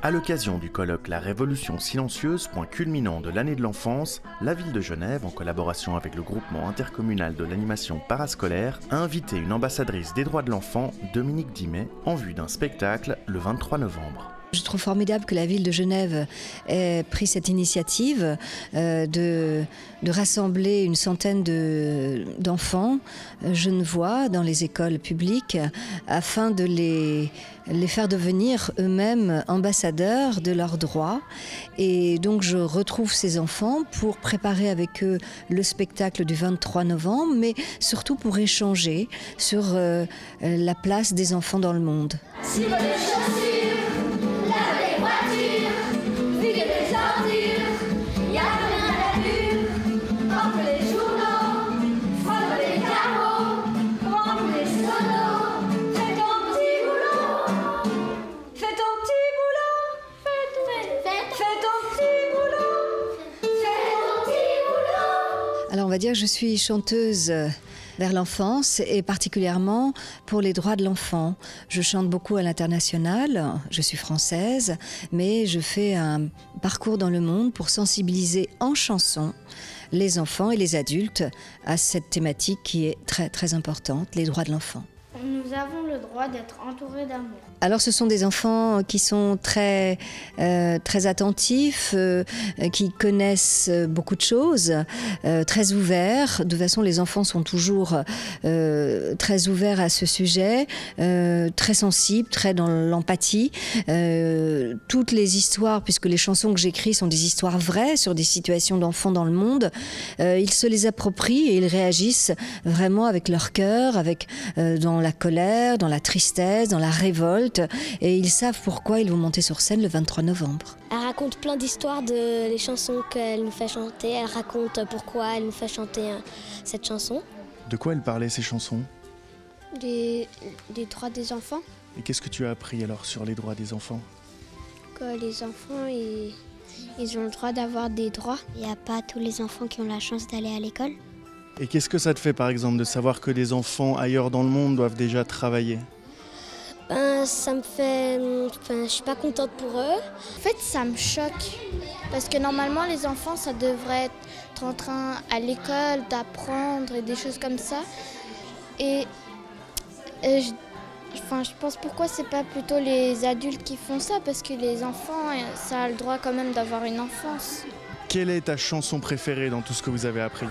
À l'occasion du colloque La Révolution silencieuse, point culminant de l'année de l'enfance, la ville de Genève, en collaboration avec le groupement intercommunal de l'animation parascolaire, a invité une ambassadrice des droits de l'enfant, Dominique Dimet, en vue d'un spectacle le 23 novembre. Je trouve formidable que la ville de Genève ait pris cette initiative de rassembler une centaine d'enfants genevois dans les écoles publiques afin de les faire devenir eux-mêmes ambassadeurs de leurs droits. Et donc je retrouve ces enfants pour préparer avec eux le spectacle du 23 novembre, mais surtout pour échanger sur la place des enfants dans le monde. Si vous les chaussures, lavez les voitures, videz les ordures, y a rien d'allure, remplis les journaux, frôle les carreaux, remplis les sonos, fais ton petit boulot, fais ton petit boulot, fais ton petit boulot, fais ton petit boulot. Alors on va dire que je suis chanteuse vers l'enfance et particulièrement pour les droits de l'enfant. Je chante beaucoup à l'international, je suis française, mais je fais un parcours dans le monde pour sensibiliser en chanson les enfants et les adultes à cette thématique qui est très très importante, les droits de l'enfant. Nous avons le droit d'être entourés d'amour. Alors ce sont des enfants qui sont très attentifs, qui connaissent beaucoup de choses, très ouverts. De toute façon, les enfants sont toujours très ouverts à ce sujet, très sensibles, très dans l'empathie. Toutes les histoires, puisque les chansons que j'écris sont des histoires vraies sur des situations d'enfants dans le monde, ils se les approprient et ils réagissent vraiment avec leur cœur, dans la colère, dans la tristesse, dans la révolte. Et ils savent pourquoi ils vont monter sur scène le 23 novembre. Elle raconte plein d'histoires des chansons qu'elle nous fait chanter. Elle raconte pourquoi elle nous fait chanter cette chanson. De quoi elle parlait ces chansons ? Des droits des enfants. Et qu'est-ce que tu as appris alors sur les droits des enfants ? Que les enfants, ils ont le droit d'avoir des droits. Il n'y a pas tous les enfants qui ont la chance d'aller à l'école. Et qu'est-ce que ça te fait par exemple de savoir que des enfants ailleurs dans le monde doivent déjà travailler ? Ça me fait... je suis pas contente pour eux. En fait, ça me choque. Parce que normalement, les enfants, ça devrait être en train à l'école d'apprendre et des choses comme ça. Et je pense pourquoi c'est pas plutôt les adultes qui font ça, parce que les enfants, ça a le droit quand même d'avoir une enfance. Quelle est ta chanson préférée dans tout ce que vous avez appris ?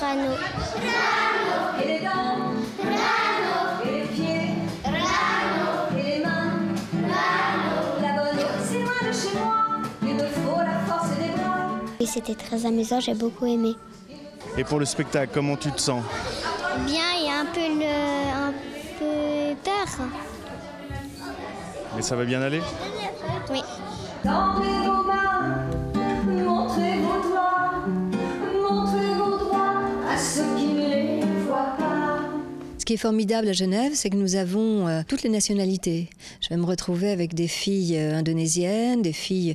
Rano. Et les dents, Rano, et les pieds, Rano, et les mains, Rano. La bonne eau, c'est loin de chez moi, il me faut la force des bras. Et c'était très amusant, j'ai beaucoup aimé. Et pour le spectacle, comment tu te sens ? Bien, il y a un peu peur. Mais ça va bien aller ? Oui. Tendez vos mains, montrez vos doigts, montrez vos droits à ceux qui ne les voient pas. Ce qui est formidable à Genève, c'est que nous avons toutes les nationalités. Je vais me retrouver avec des filles indonésiennes, des filles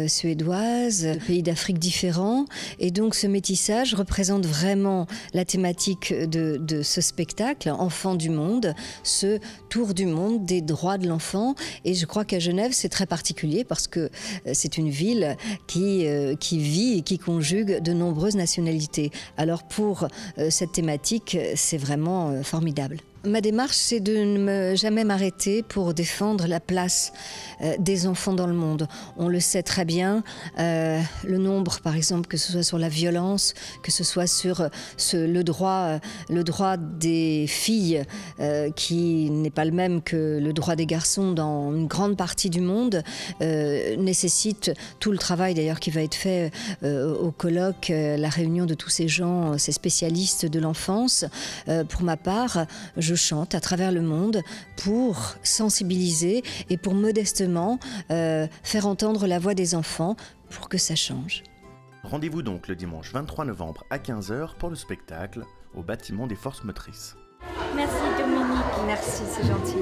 suédoises, de pays d'Afrique différents. Et donc ce métissage représente vraiment la thématique de ce spectacle, Enfants du monde, ce tour du monde des droits de l'enfant. Et je crois qu'à Genève, c'est très particulier parce que c'est une ville qui vit et qui conjugue de nombreuses nationalités. Alors pour cette thématique, c'est vraiment formidable. Ma démarche, c'est de ne jamais m'arrêter pour défendre la place des enfants dans le monde. On le sait très bien, le nombre, par exemple, que ce soit sur la violence, que ce soit sur le droit des filles, qui n'est pas le même que le droit des garçons dans une grande partie du monde, nécessite tout le travail d'ailleurs qui va être fait au colloque, la réunion de tous ces gens, ces spécialistes de l'enfance. Pour ma part, je chante à travers le monde pour sensibiliser et pour modestement faire entendre la voix des enfants pour que ça change. Rendez-vous donc le dimanche 23 novembre à 15h pour le spectacle au bâtiment des forces motrices. Merci Dominique. Merci, c'est gentil.